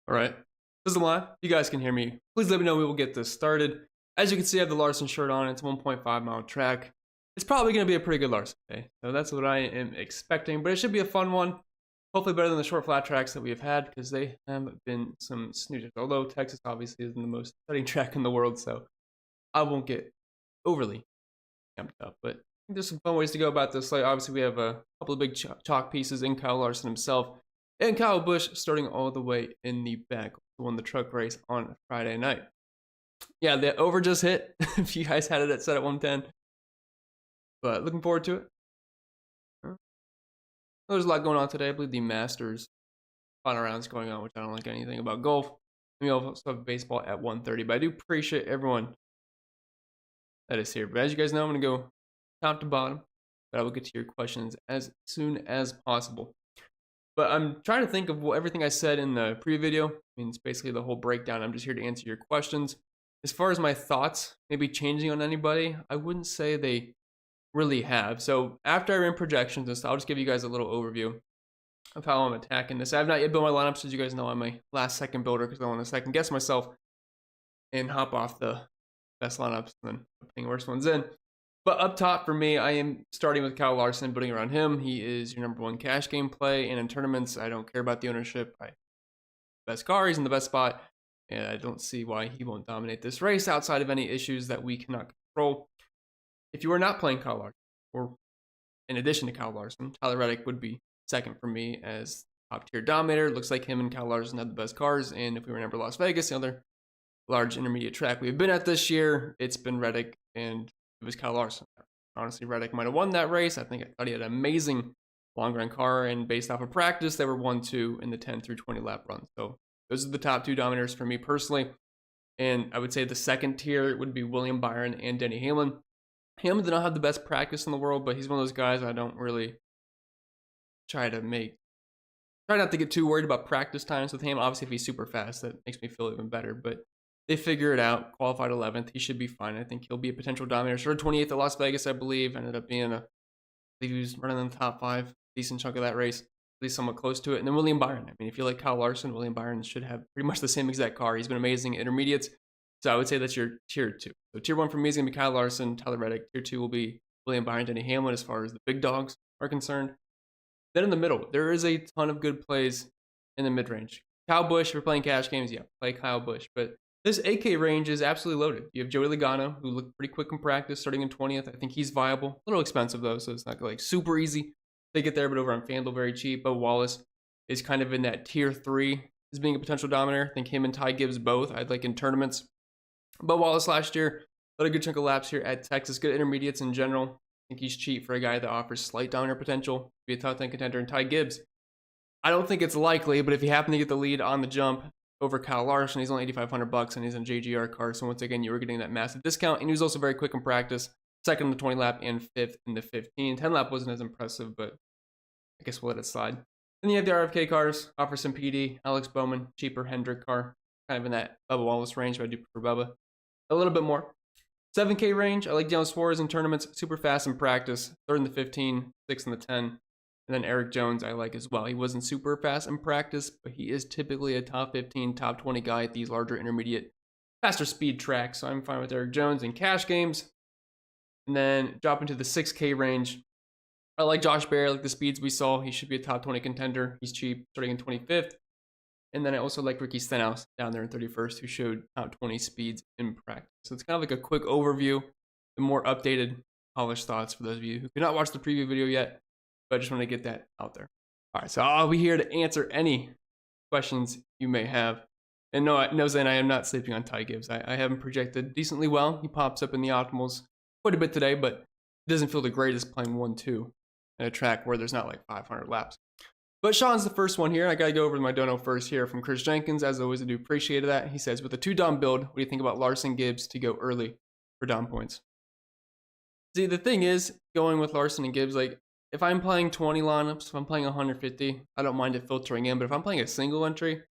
All right. This is the line. If you guys can hear me, please let me know. We will get this started. As you can see, I have the Larson shirt on. It's a 1.5 mile track. It's probably going to be a pretty good Larson day. So that's what I am expecting. But it should be a fun one. Hopefully better than the short flat tracks that we have had, because they have been some snoozers. Although Texas obviously isn't the most exciting track in the world, so I won't get overly amped up. But I think there's some fun ways to go about this. Like obviously we have a couple of big chalk pieces in Kyle Larson himself. And Kyle Busch starting all the way in the back, who won the truck race on Friday night. Yeah, the over just hit. If you guys had it set at 110. But looking forward to it. There's a lot going on today. I believe the Masters final rounds going on, which I don't like anything about golf. And we also have baseball at 1:30. But I do appreciate everyone that is here. But as you guys know, I'm going to go top to bottom. But I will get to your questions as soon as possible. But I'm trying to think of everything I said in the pre video. I mean, it's basically the whole breakdown. I'm just here to answer your questions. As far as my thoughts, maybe changing on anybody, I wouldn't say they really have. So after I ran projections and stuff, I'll just give you guys a little overview of how I'm attacking this. I have not yet built my lineups. As you guys know, I'm a last second builder because I want to second guess myself and hop off the best lineups and then putting worst ones in. But up top for me, I am starting with Kyle Larson, building around him. He is your #1 cash game play. And in tournaments, I don't care about the ownership. Best car, he's in the best spot. And I don't see why he won't dominate this race outside of any issues that we cannot control. If you are not playing Kyle Larson, or in addition to Kyle Larson, Tyler Reddick would be second for me as top tier dominator. Looks like him and Kyle Larson have the best cars. And if we remember Las Vegas, the other large intermediate track we've been at this year, it's been Reddick and it was Kyle Larson. Honestly, Reddick might have won that race. I thought he had an amazing long run car, and based off of practice, they were 1-2 in the 10 through 20 lap run. So those are the top two dominators for me personally. And I would say the second tier would be William Byron and Denny Hamlin. Hamlin did not have the best practice in the world, but he's one of those guys I don't really try not to get too worried about practice times with him. Obviously, if he's super fast, that makes me feel even better. But they figure it out. Qualified 11th. He should be fine. I think he'll be a potential dominator. Started 28th at Las Vegas, I believe. Ended up being I believe he was running in the top 5. Decent chunk of that race. At least somewhat close to it. And then William Byron. I mean, if you like Kyle Larson, William Byron should have pretty much the same exact car. He's been amazing at intermediates. So I would say that's your tier 2. So tier 1 for me is going to be Kyle Larson, Tyler Reddick. Tier 2 will be William Byron, Denny Hamlin as far as the big dogs are concerned. Then in the middle, there is a ton of good plays in the mid-range. Kyle Busch, if you're playing cash games, yeah, play Kyle Busch. But this 8K range is absolutely loaded. You have Joey Logano, who looked pretty quick in practice, starting in 20th. I think he's viable. A little expensive, though, so it's not like super easy to get there, but over on FanDuel, very cheap. But Wallace is kind of in that tier 3 as being a potential dominator. I think him and Ty Gibbs both, I'd like in tournaments. But Wallace last year, led a good chunk of laps here at Texas. Good intermediates in general. I think he's cheap for a guy that offers slight dominator potential. Be a top 10 contender. And Ty Gibbs, I don't think it's likely, but if you happen to get the lead on the jump over Kyle Larson, he's only $8,500 and he's in a JGR car. So once again, you were getting that massive discount. And he was also very quick in practice. Second in the 20 lap and 5th in the 15. 10 lap wasn't as impressive, but I guess we'll let it slide. Then you have the RFK cars. Offer some PD. Alex Bowman, cheaper Hendrick car. Kind of in that Bubba Wallace range, but I do prefer Bubba a little bit more. 7K range, I like Daniel Suarez in tournaments, super fast in practice, 3rd in the 15, 6th in the 10. And then Eric Jones I like as well. He wasn't super fast in practice, but he is typically a top 15, top 20 guy at these larger intermediate, faster speed tracks. So I'm fine with Eric Jones in cash games. And then drop into the 6K range. I like Josh Berry, I like the speeds we saw. He should be a top 20 contender. He's cheap, starting in 25th. And then I also like Ricky Stenhouse down there in 31st, who showed top 20 speeds in practice. So it's kind of like a quick overview, the more updated, polished thoughts for those of you who could not watch the preview video yet, but I just want to get that out there. All right, so I'll be here to answer any questions you may have. And no, Zane, I am not sleeping on Ty Gibbs. I have him projected decently well. He pops up in the optimals quite a bit today, but it doesn't feel the greatest playing 1-2 at a track where there's not like 500 laps. But Sean's the first one here. I got to go over to my dono first here from Chris Jenkins. As always, I do appreciate that. He says, with a 2-dom build, what do you think about Larson Gibbs to go early for dom points? See, the thing is, going with Larson and Gibbs, like, if I'm playing 20 lineups, if I'm playing 150, I don't mind it filtering in. But if I'm playing a single entry,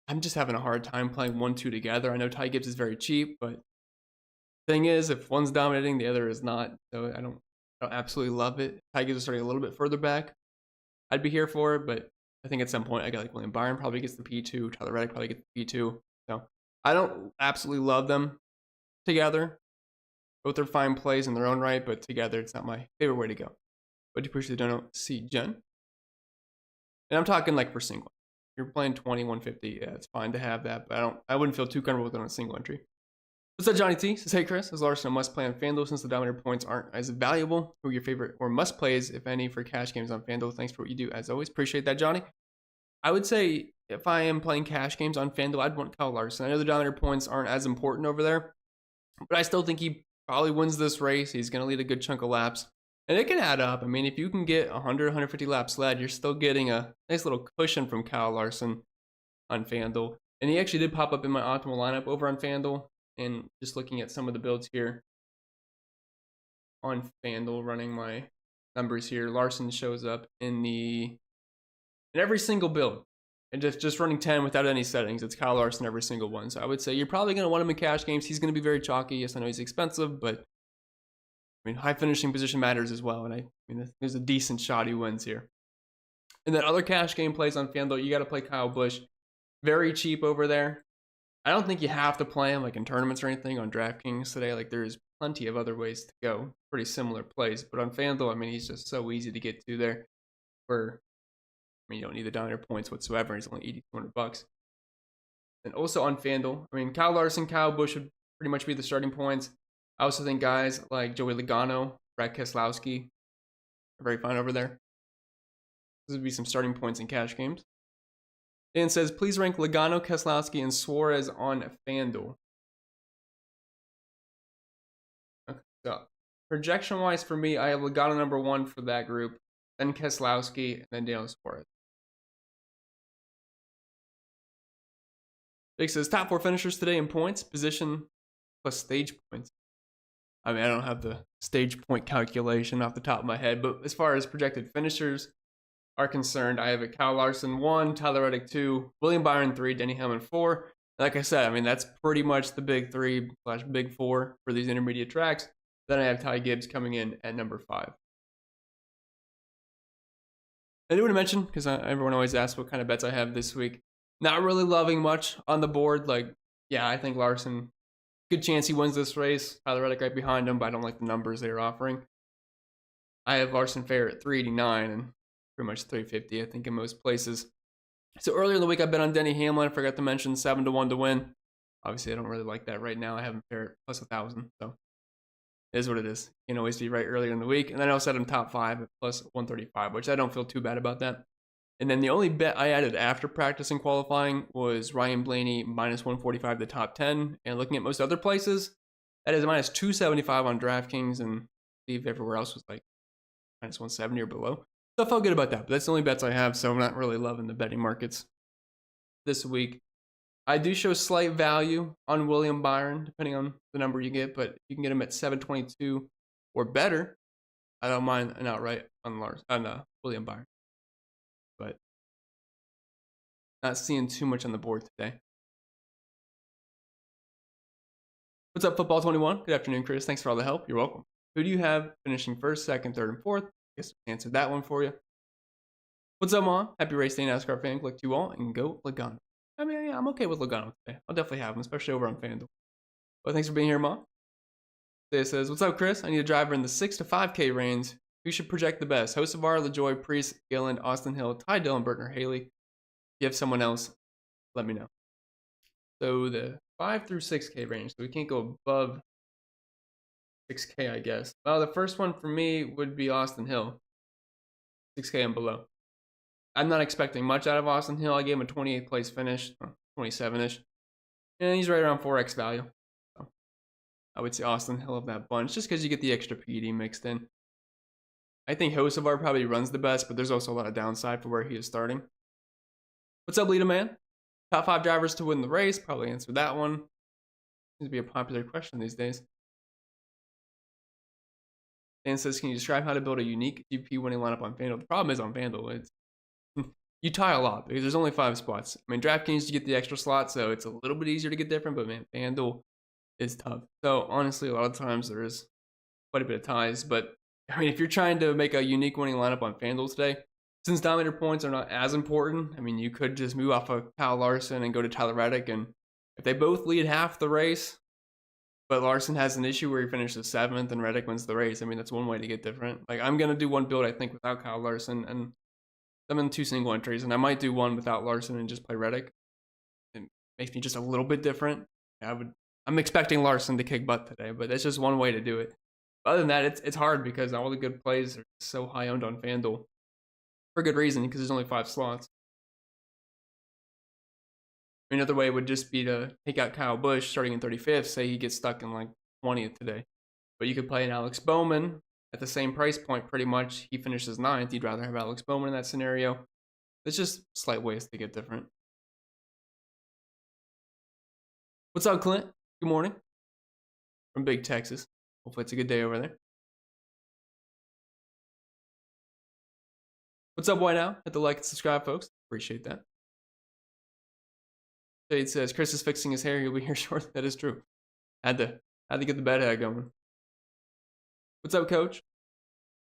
I'm just having a hard time playing 1-2 together. I know Ty Gibbs is very cheap, but the thing is, if one's dominating, the other is not. So I don't absolutely love it. Ty Gibbs is starting a little bit further back. I'd be here for it, but I think at some point I got like William Byron probably gets the P2, Tyler Reddick probably gets the P2. So I don't absolutely love them together. Both are fine plays in their own right, but together it's not my favorite way to go. But you appreciate the donut, see Jen. And I'm talking like for single. If you're playing 20, 150, yeah, it's fine to have that, but I wouldn't feel too comfortable with it on a single entry. What's up, Johnny T? Says, hey, Chris. Is Larson a must play on FanDuel since the dominator points aren't as valuable? Who are your favorite or must plays, if any, for cash games on FanDuel? Thanks for what you do, as always. Appreciate that, Johnny. I would say if I am playing cash games on FanDuel, I'd want Kyle Larson. I know the dominator points aren't as important over there, but I still think he probably wins this race. He's going to lead a good chunk of laps, and it can add up. I mean, if you can get 100, 150 laps led, you're still getting a nice little cushion from Kyle Larson on FanDuel. And he actually did pop up in my optimal lineup over on FanDuel. And just looking at some of the builds here on FanDuel, running my numbers here, Larson shows up in every single build. And just running 10 without any settings, it's Kyle Larson every single one. So I would say you're probably going to want him in cash games. He's going to be very chalky. Yes, I know he's expensive, but I mean, high finishing position matters as well. And I mean, there's a decent shot he wins here. And then other cash game plays on FanDuel, you got to play Kyle Busch. Very cheap over there. I don't think you have to play him like in tournaments or anything on DraftKings today. Like there's plenty of other ways to go. Pretty similar plays. But on FanDuel, I mean, he's just so easy to get to there. I mean, you don't need the dominator points whatsoever. He's only $8,200. And also on FanDuel, I mean, Kyle Larson, Kyle Busch would pretty much be the starting points. I also think guys like Joey Logano, Brad Keselowski are very fine over there. This would be some starting points in cash games. Dan says, please rank Logano, Keselowski, and Suarez on FanDuel. Okay, so projection-wise for me, I have Logano number 1 for that group, then Keselowski, and then Daniel Suarez. Jake says, top 4 finishers today in points, position, plus stage points. I mean, I don't have the stage point calculation off the top of my head, but as far as projected finishers are concerned, I have a Kyle Larson 1, Tyler Reddick 2, William Byron 3, Denny Hamlin 4. Like I said, I mean, that's pretty much the big 3/big 4 for these intermediate tracks. Then I have Ty Gibbs coming in at number 5. I do want to mention, because everyone always asks what kind of bets I have this week. Not really loving much on the board. Like, yeah, I think Larson, good chance he wins this race. Tyler Reddick right behind him, but I don't like the numbers they're offering. I have Larson fair at 389 and pretty much 350, I think, in most places. So earlier in the week, I bet on Denny Hamlin. I forgot to mention 7-1 to win. Obviously, I don't really like that right now. I have him fair at plus 1,000. So it is what it is. You can always be right earlier in the week. And then I also had him top 5 at plus 135, which I don't feel too bad about that. And then the only bet I added after practice and qualifying was Ryan Blaney minus 145 to top 10. And looking at most other places, that is minus 275 on DraftKings, and I believe everywhere else was like minus 170 or below. So I felt good about that, but that's the only bets I have, so I'm not really loving the betting markets this week. I do show slight value on William Byron, depending on the number you get, but you can get him at 722 or better. I don't mind an outright on William Byron, but not seeing too much on the board today. What's up, Football 21? Good afternoon, Chris. Thanks for all the help. You're welcome. Who do you have finishing first, second, third, and fourth? I guess I answered that one for you. What's up, Mom? Happy race day, NASCAR fan. Click you all and go Logano. I mean, yeah, I'm okay with Logano today. I'll definitely have him, especially over on FanDuel. But thanks for being here, Mom. It says, what's up, Chris? I need a driver in the 6 to 5K range. Who should project the best? Hocevar, LaJoy, Priest, Gillen, Austin Hill, Ty Dillon, Burton, or Haley. If you have someone else, let me know. So the 5 through 6K range. So we can't go above 6K, I guess. Well, the first one for me would be Austin Hill. 6K and below. I'm not expecting much out of Austin Hill. I gave him a 28th place finish, 27-ish. And he's right around 4x value. So I would say Austin Hill of that bunch, just because you get the extra PD mixed in. I think Hocevar probably runs the best, but there's also a lot of downside for where he is starting. What's up, Lita Man? Top 5 drivers to win the race. Probably answered that one. Seems to be a popular question these days. Dan says, can you describe how to build a unique GP winning lineup on FanDuel? The problem is on FanDuel, it's you tie a lot because there's only 5 spots. I mean, DraftKings, you get the extra slot, so it's a little bit easier to get different, but man, FanDuel is tough. So honestly, a lot of times there is quite a bit of ties, but I mean, if you're trying to make a unique winning lineup on FanDuel today, since dominator points are not as important, I mean, you could just move off of Kyle Larson and go to Tyler Reddick, and if they both lead half the race, but Larson has an issue where he finishes 7th and Reddick wins the race, I mean, that's one way to get different. Like, I'm going to do one build, I think, without Kyle Larson, and I'm in 2 single entries, and I might do one without Larson and just play Reddick. It makes me just a little bit different. I'm expecting Larson to kick butt today, but that's just one way to do it. Other than that, it's hard because all the good plays are so high owned on FanDuel. For good reason, because there's only 5 slots. Another way would just be to take out Kyle Busch starting in 35th, say he gets stuck in like 20th today. But you could play an Alex Bowman at the same price point pretty much. He finishes 9th. You'd rather have Alex Bowman in that scenario. It's just slight ways to get different. What's up, Clint? Good morning. From Big Texas. Hopefully it's a good day over there. What's up, White Now? Hit the like and subscribe, folks. Appreciate that. Jade says, Chris is fixing his hair. He'll be here shortly. That is true. Had to get the bedhead going. What's up, Coach?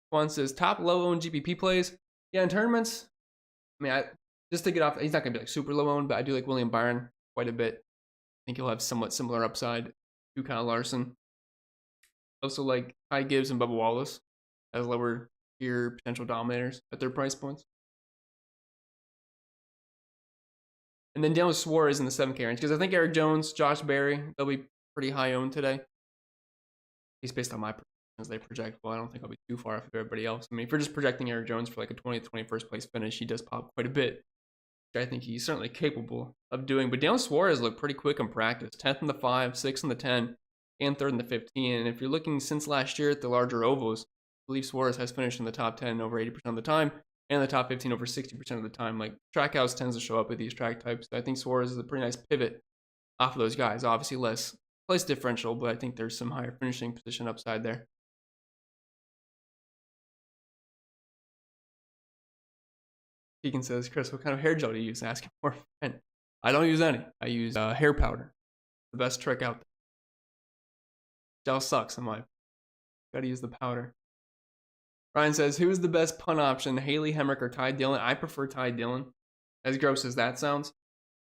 Juan says, top low-owned GPP plays. Yeah, in tournaments, I mean, just to get off, he's not going to be like super low-owned, but I do like William Byron quite a bit. I think he'll have somewhat similar upside to Kyle Larson. Also like Ty Gibbs and Bubba Wallace as lower tier potential dominators at their price points. And then Daniel Suarez in the 7K range, because I think Eric Jones, Josh Berry, they'll be pretty high owned today. At least based on my projections, they project. Well, I don't think I'll be too far off of everybody else. I mean, if you're just projecting Eric Jones for like a 20th, 21st place finish, he does pop quite a bit, which I think he's certainly capable of doing. But Daniel Suarez looked pretty quick in practice. 10th in the 5, 6th in the 10, and 3rd in the 15. And if you're looking since last year at the larger ovals, I believe Suarez has finished in the top 10 over 80% of the time, and the top 15 over 60% of the time. Like, Trackhouse tends to show up with these track types. I think Suarez is a pretty nice pivot off of those guys. Obviously less place differential, but I think there's some higher finishing position upside there. Keegan says, Chris, what kind of hair gel do you use? Asking for a friend. I don't use any. I use hair powder. The best trick out there. Gel sucks in my. Gotta use the powder. Ryan says, who is the best punt option, Haley Hemrick or Ty Dillon? I prefer Ty Dillon, as gross as that sounds.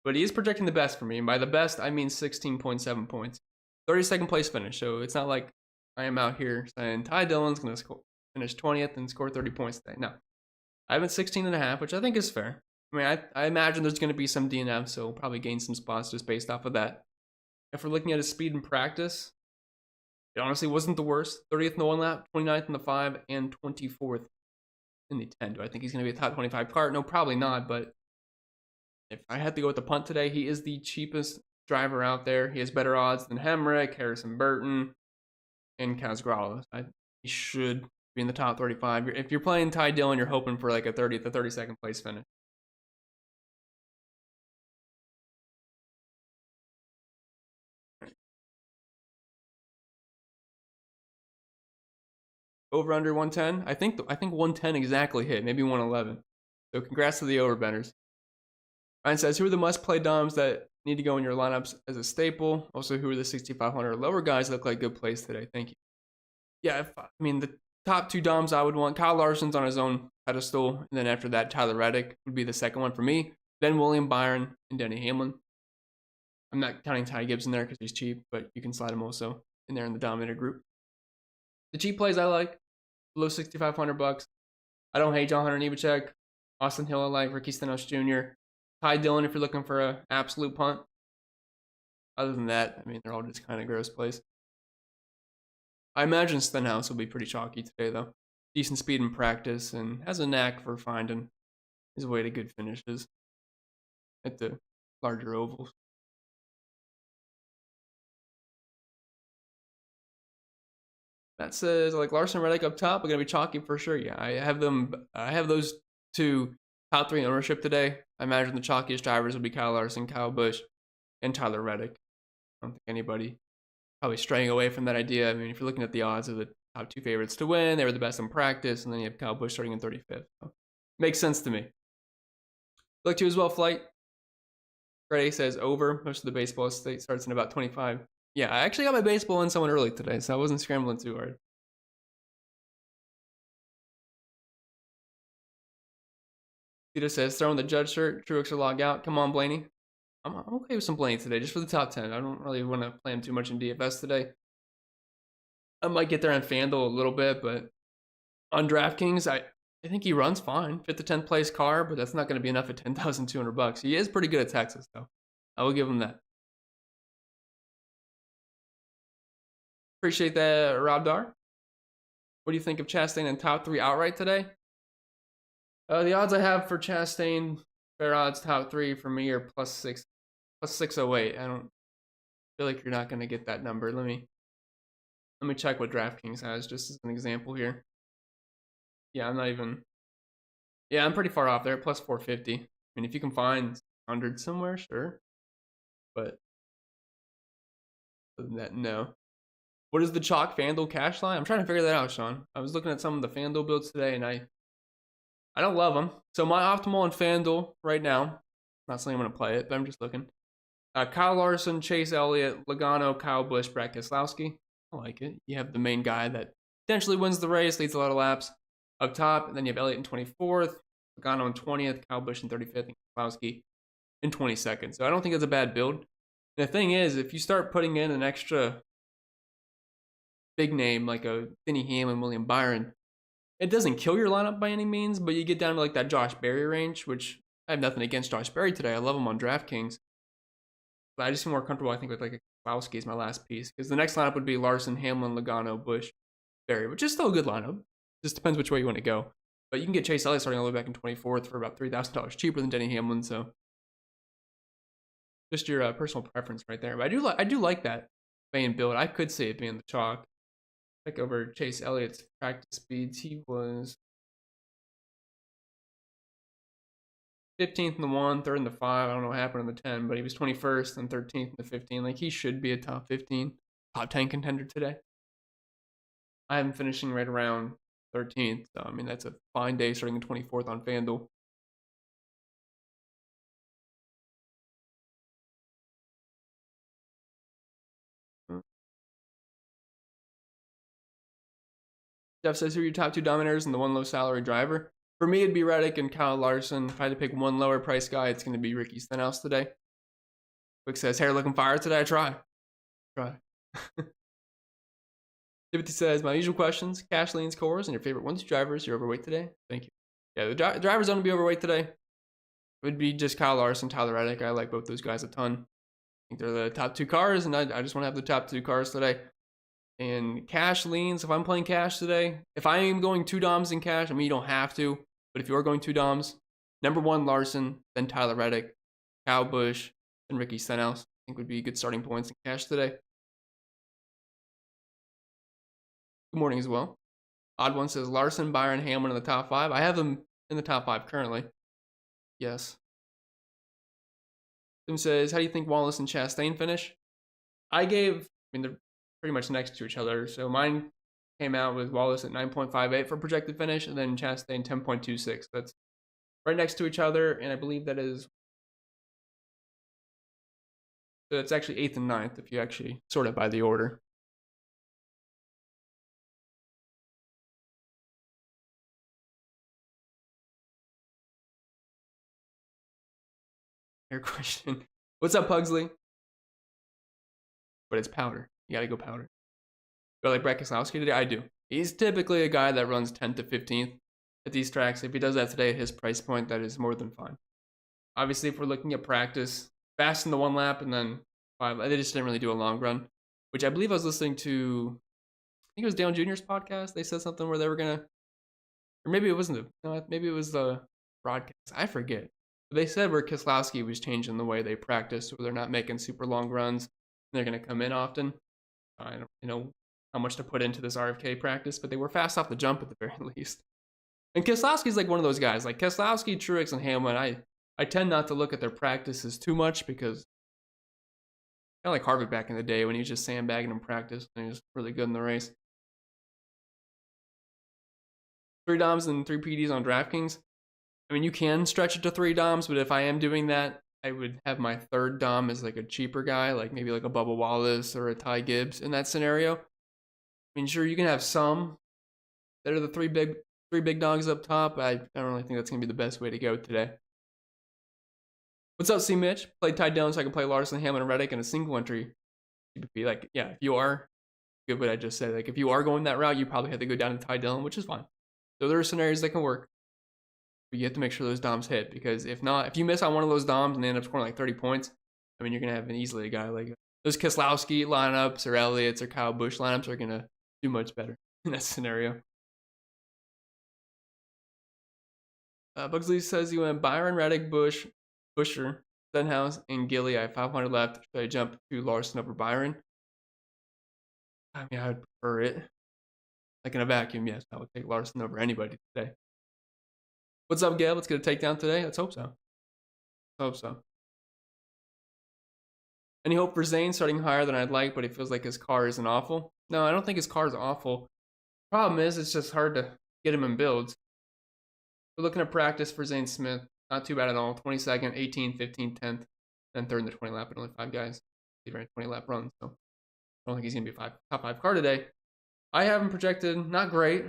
But he is projecting the best for me. And by the best, I mean 16.7 points. 32nd place finish. So it's not like I am out here saying Ty Dillon's going to finish 20th and score 30 points today. No. I have it 16.5, which I think is fair. I mean, I imagine there's going to be some DNF, so we'll probably gain some spots just based off of that. If we're looking at his speed in practice, it honestly wasn't the worst. 30th in the 1 lap, 29th in the 5, and 24th in the 10. Do I think he's going to be a top 25 cart? No, probably not. But if I had to go with the punt today, he is the cheapest driver out there. He has better odds than Hemrick, Harrison Burton, and Kaz Gralla. He should be in the top 35. If you're playing Ty Dillon, you're hoping for like a 30th to 32nd place finish. Over under 110. I think 110 exactly hit, maybe 111. So congrats to the overbetters. Ryan says, who are the must-play DOMs that need to go in your lineups as a staple? Also, who are the 6,500 lower guys that look like good plays today? Thank you. Yeah, I mean, the top 2 DOMs I would want, Kyle Larson's on his own pedestal, and then after that, Tyler Reddick would be the second one for me. Then William Byron and Denny Hamlin. I'm not counting Ty Gibbs in there because he's cheap, but you can slide him also in there in the dominator group. The cheap plays I like, below $6,500. I don't hate John Hunter Nemechek, Austin Hill I like, Ricky Stenhouse Jr., Ty Dillon if you're looking for an absolute punt. Other than that, I mean, they're all just kind of gross plays. I imagine Stenhouse will be pretty chalky today, though. Decent speed in practice and has a knack for finding his way to good finishes at the larger ovals. That says, like, Larson Reddick up top are going to be chalky for sure. Yeah, I have those 2 top 3 ownership today. I imagine the chalkiest drivers will be Kyle Larson, Kyle Busch, and Tyler Reddick. I don't think anybody probably straying away from that idea. I mean, if you're looking at the odds of the top 2 favorites to win, they were the best in practice, and then you have Kyle Busch starting in 35th. So, makes sense to me. Look to as well, Flight. Friday says over. Most of the baseball state starts in about 25. Yeah, I actually got my baseball in someone early today, so I wasn't scrambling too hard. Tito says, throwing the judge shirt, Truex or log out. Come on, Blaney. I'm okay with some Blaney today, just for the top 10. I don't really want to play him too much in DFS today. I might get there on FanDuel a little bit, but on DraftKings, I think he runs fine. 5th to 10th place car, but that's not going to be enough at $10,200. He is pretty good at Texas, though. I will give him that. Appreciate that, Rob Dar. What do you think of Chastain in top 3 outright today? The odds I have for Chastain, fair odds top 3 for me are plus 608. I don't feel like you're not going to get that number. Let me check what DraftKings has, just as an example here. Yeah, I'm not even. Yeah, I'm pretty far off there, plus 450. I mean, if you can find 100 somewhere, sure. But other than that, no. What is the chalk FanDuel cash line? I'm trying to figure that out, Sean. I was looking at some of the FanDuel builds today, and I don't love them. So my optimal on FanDuel right now, not saying I'm going to play it, but I'm just looking. Kyle Larson, Chase Elliott, Logano, Kyle Busch, Brad Keselowski. I like it. You have the main guy that potentially wins the race, leads a lot of laps up top, and then you have Elliott in 24th, Logano in 20th, Kyle Busch in 35th, and Keselowski in 22nd. So I don't think it's a bad build. And the thing is, if you start putting in an extra big name like a Denny Hamlin, William Byron, it doesn't kill your lineup by any means, but you get down to like that Josh Berry range, which I have nothing against Josh Berry today. I love him on DraftKings. But I just feel more comfortable, I think, with like a Keselowski as my last piece. Because the next lineup would be Larson, Hamlin, Logano, Busch, Berry, which is still a good lineup. Just depends which way you want to go. But you can get Chase Elliott starting all the way back in 24th for about $3,000 cheaper than Denny Hamlin. So just your personal preference right there. But I do like that main build. I could see it being the chalk. Check over Chase Elliott's practice speeds. He was 15th in the 1, 3rd in the 5. I don't know what happened in the 10, but he was 21st and 13th in the 15. Like, he should be a top 15, top 10 contender today. I have him finishing right around 13th. So, I mean, that's a fine day starting the 24th on FanDuel. Jeff says, who are your top 2 dominators and the one low salary driver? For me, it'd be Reddick and Kyle Larson. If I had to pick one lower price guy, it's going to be Ricky Stenhouse today. Quick says, hair looking fire today. I try. Timothy says, my usual questions, cash leans, cores, and your favorite 1-2 drivers. You're overweight today? Thank you. Yeah, the drivers don't be overweight today. It would be just Kyle Larson, Tyler Reddick. I like both those guys a ton. I think they're the top 2 cars, and I just want to have the top 2 cars today. And cash leans, if I'm playing cash today, if I am going 2 DOMs in cash, I mean, you don't have to, but if you are going 2 DOMs, number 1, Larson, then Tyler Reddick, Kyle Busch, and Ricky Stenhouse, I think would be good starting points in cash today. Good morning as well. Odd One says, Larson, Byron, Hamlin in the top 5. I have them in the top 5 currently. Yes. Tim says, how do you think Wallace and Chastain finish? They're pretty much next to each other. So mine came out with Wallace at 9.58 for projected finish, and then Chastain 10.26. That's right next to each other, and I believe that is. So it's actually 8th and 9th if you actually sort it by the order. Your question. What's up, Pugsley? But it's powder. You gotta go powder. Go like Brad Keselowski today? I do. He's typically a guy that runs 10th to 15th at these tracks. If he does that today at his price point, that is more than fine. Obviously, if we're looking at practice, fast in the 1 lap and then 5, they just didn't really do a long run, which I believe I was listening to, I think it was Dale Jr.'s podcast. They said something where they were going to, or maybe it wasn't, maybe it was the broadcast. I forget. But they said where Keselowski was changing the way they practice, where they're not making super long runs. They're going to come in often. I don't know how much to put into this RFK practice, but they were fast off the jump at the very least. And Keselowski's like one of those guys. Like Keselowski, Truex, and Hamlin, I tend not to look at their practices too much because kind of like Harvick back in the day when he was just sandbagging in practice and he was really good in the race. 3 DOMs and 3 PDs on DraftKings. I mean, you can stretch it to 3 DOMs, but if I am doing that, I would have my 3rd DOM as like a cheaper guy, like maybe like a Bubba Wallace or a Ty Gibbs in that scenario. I mean, sure, you can have some that are the 3 3 big dogs up top. I don't really think that's going to be the best way to go today. What's up, C. Mitch? Played Ty Dillon so I can play Larson, Hamlin, and Reddick in a single entry. Like, yeah, if you are, good what I just said. Like, if you are going that route, you probably have to go down to Ty Dillon, which is fine. So there are scenarios that can work. But you have to make sure those DOMs hit, because if not, if you miss on one of those DOMs and they end up scoring like 30 points, I mean, you're going to have easily a guy like those Keselowski lineups or Elliott's or Kyle Busch lineups are going to do much better in that scenario. Bugsley says you went Byron, Reddick, Busch, Busher, Stenhouse, and Gilly. I have 500 left. Should I jump to Larson over Byron? I mean, I would prefer it. Like in a vacuum, yes, I would take Larson over anybody today. What's up, Gail? Let's get a takedown today. Let's hope so. Hope so. Any hope for Zane starting higher than I'd like, but he feels like his car isn't awful? No, I don't think his car is awful. Problem is, it's just hard to get him in builds. We're looking at practice for Zane Smith. Not too bad at all. 22nd, 18th, 15th, 10th, and third in the 20 lap, and only 5 guys. He ran a 20 lap run, so I don't think he's going to be a top 5 car today. I have him projected not great.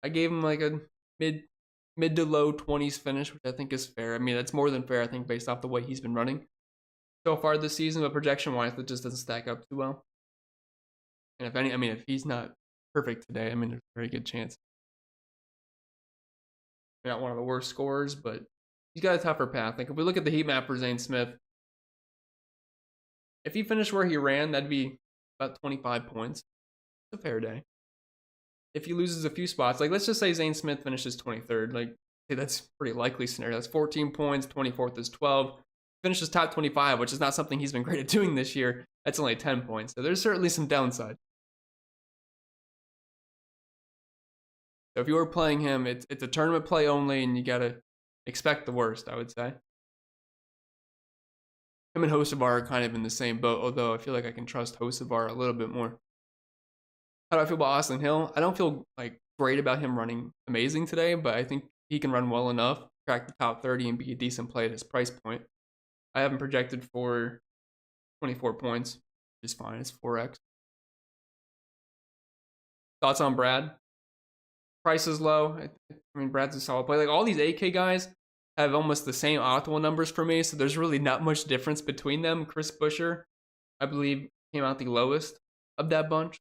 I gave him like a mid to low 20s finish, which I think is fair. I mean, that's more than fair, I think, based off the way he's been running so far this season, but projection-wise, that just doesn't stack up too well. And if he's not perfect today, I mean, there's a very good chance. Not one of the worst scorers, but he's got a tougher path. Like, if we look at the heat map for Zane Smith, if he finished where he ran, that'd be about 25 points. It's a fair day. If he loses a few spots, like let's just say Zane Smith finishes 23rd, like hey, that's a pretty likely scenario. That's 14 points, 24th is 12. Finishes top 25, which is not something he's been great at doing this year. That's only 10 points. So there's certainly some downside. So if you were playing him, it's a tournament play only, and you got to expect the worst, I would say. Him and Hocevar are kind of in the same boat, although I feel like I can trust Hocevar a little bit more. How do I feel about Austin Hill? I don't feel like great about him running amazing today, but I think he can run well enough, crack the top 30, and be a decent play at his price point. I have him projected for 24 points, which is fine. It's 4x. Thoughts on Brad? Price is low. I mean, Brad's a solid play. Like, all these 8K guys have almost the same optimal numbers for me, so there's really not much difference between them. Chris Buescher, I believe, came out the lowest of that bunch.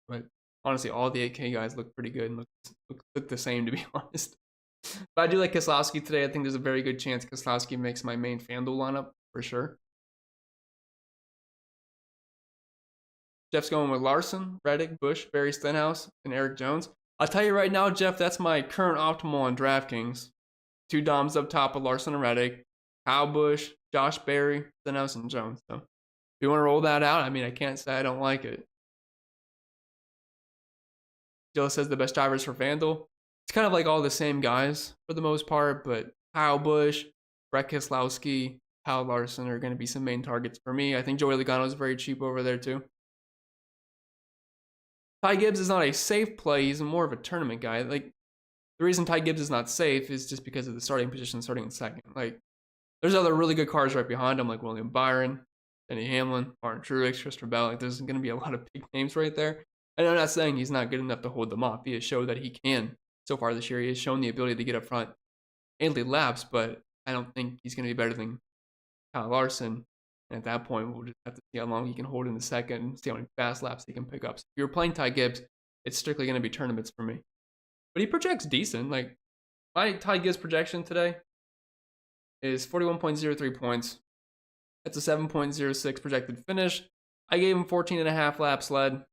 But honestly, all the 8K guys look pretty good and look the same, to be honest. But I do like Keselowski today. I think there's a very good chance Keselowski makes my main FanDuel lineup for sure. Jeff's going with Larson, Reddick, Busch, Barry Stenhouse, and Eric Jones. I'll tell you right now, Jeff, that's my current optimal on DraftKings. 2 DOMs up top of Larson and Reddick, Kyle Busch, Josh Berry, Stenhouse, and Jones. So if you want to roll that out, I mean, I can't say I don't like it. Jill says the best drivers for FanDuel. It's kind of like all the same guys for the most part, but Kyle Busch, Brett Keselowski, Kyle Larson are going to be some main targets for me. I think Joey Logano is very cheap over there too. Ty Gibbs is not a safe play. He's more of a tournament guy. Like, the reason Ty Gibbs is not safe is just because of the starting position, starting in second. Like, there's other really good cars right behind him, like William Byron, Denny Hamlin, Martin Truex, Christopher Bell. Like, there's going to be a lot of big names right there. And I'm not saying he's not good enough to hold them off. He has shown that he can. So far this year, he has shown the ability to get up front and lead laps, but I don't think he's going to be better than Kyle Larson. And at that point, we'll just have to see how long he can hold in the second and see how many fast laps he can pick up. So if you're playing Ty Gibbs, it's strictly going to be tournaments for me. But he projects decent. Like, my Ty Gibbs projection today is 41.03 points. That's a 7.06 projected finish. I gave him 14.5 laps led,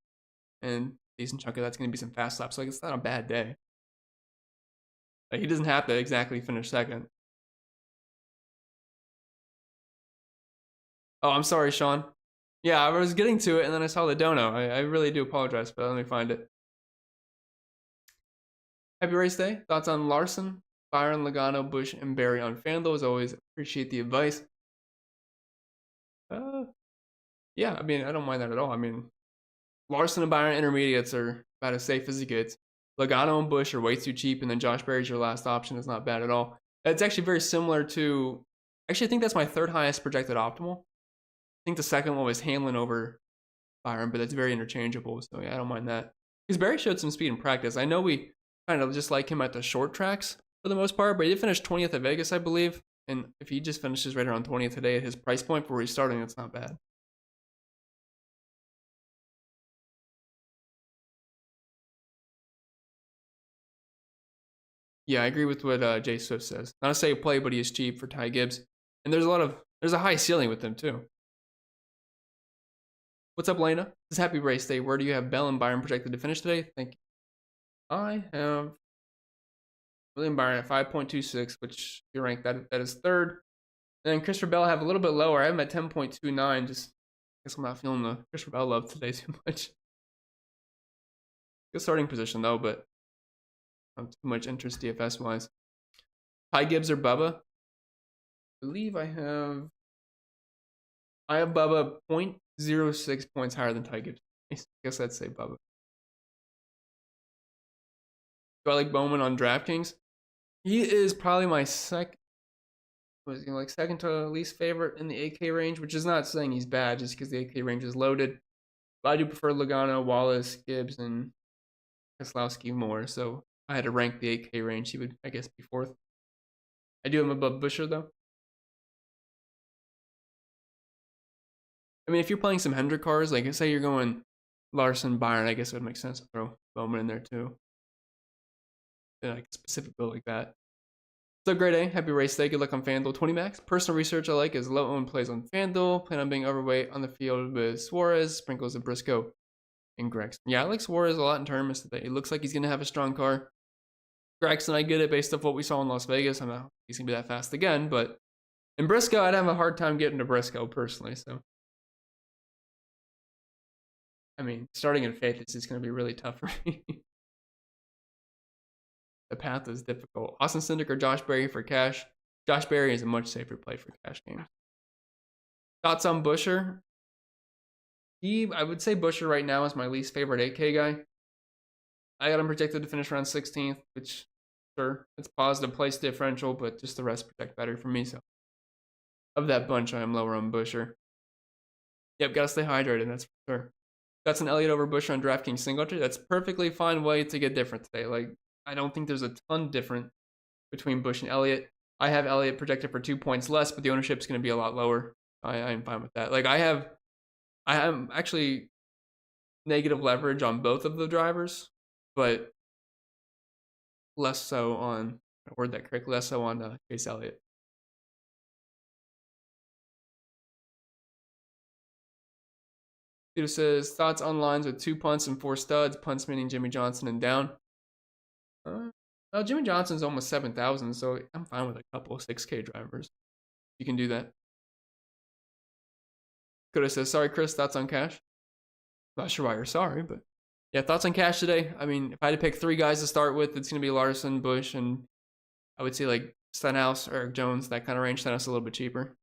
and a decent chunk of that's going to be some fast laps. Like, it's not a bad day. Like, he doesn't have to exactly finish second. Oh, I'm sorry, Sean. Yeah, I was getting to it, and then I saw the dono. I really do apologize, but let me find it. Happy race day. Thoughts on Larson, Byron, Logano, Busch, and Barry on FanDuel? As always, appreciate the advice. Yeah, I mean, I don't mind that at all. I mean, Larson and Byron intermediates are about as safe as it gets. Logano and Busch are way too cheap, and then Josh Berry's your last option. Is not bad at all. It's actually very similar to, actually, I think that's my third highest projected optimal. I think the second one was Hamlin over Byron, but that's very interchangeable. So yeah, I don't mind that. Because Barry showed some speed in practice. I know we kind of just like him at the short tracks for the most part, but he did finish 20th at Vegas, I believe. And if he just finishes right around 20th today at his price point for where he's starting, that's not bad. Yeah, I agree with what Jay Swift says. Not a safe play, but he is cheap for Ty Gibbs. And there's a high ceiling with him too. What's up, Lena? This is happy race day. Where do you have Bell and Byron projected to finish today? Thank you. I have William Byron at 5.26, which you rank that is third. And then Christopher Bell I have a little bit lower. I have him at 10.29. Just I guess I'm not feeling the Christopher Bell love today too much. Good starting position though, but not too much interest DFS wise. Ty Gibbs or Bubba? I believe I have Bubba 0.06 points higher than Ty Gibbs. I guess I'd say Bubba. Do I like Bowman on DraftKings? He is probably my second to least favorite in the 8K range, which is not saying he's bad just because the 8K range is loaded. But I do prefer Logano, Wallace, Gibbs, and Keselowski more. So I had to rank the 8K range. He would, I guess, be fourth. I do have him above Buescher, though. I mean, if you're playing some Hendrick cars, like say you're going Larson, Byron, I guess it would make sense to throw Bowman in there too. Like a specific build like that. So great A, happy race day. Good luck on FanDuel 20 max. Personal research I like is low owned plays on FanDuel. Plan on being overweight on the field with Suarez, sprinkles of Briscoe, and Gregson. Yeah, I like Suarez a lot in tournaments today. It looks like he's going to have a strong car. Gregson, I get it based off what we saw in Las Vegas. I'm not he's going to be that fast again, but in Briscoe, I'd have a hard time getting to Briscoe personally. So, I mean, starting in Faith is just going to be really tough for me. The path is difficult. Austin Cindric or Josh Berry for cash. Josh Berry is a much safer play for cash games. Thoughts on Buescher? I would say Buescher right now is my least favorite 8K guy. I got him projected to finish around 16th, which, sure, it's positive place differential, but just the rest project better for me. So, of that bunch, I am lower on Buescher. Yep, gotta stay hydrated, that's for sure. That's an Elliott over Buescher on DraftKings single entry. That's perfectly fine way to get different today. Like, I don't think there's a ton different between Busch and Elliott. I have Elliott projected for 2 points less, but the ownership is going to be a lot lower. I am fine with that. Like I am actually negative leverage on both of the drivers, but less so on, I word that correctly, less so on Chase Elliott. Peter says, thoughts on lines with 2 punts and 4 studs, punts meaning Jimmy Johnson and down. Well, Jimmy Johnson's almost 7,000, so I'm fine with a couple of 6K drivers. You can do that. Could have said, sorry, Chris, thoughts on cash? Not sure why you're sorry, but yeah, thoughts on cash today. I mean, if I had to pick 3 guys to start with, it's going to be Larson, Busch, and I would say like Stenhouse, Eric Jones, that kind of range. Stenhouse a little bit cheaper,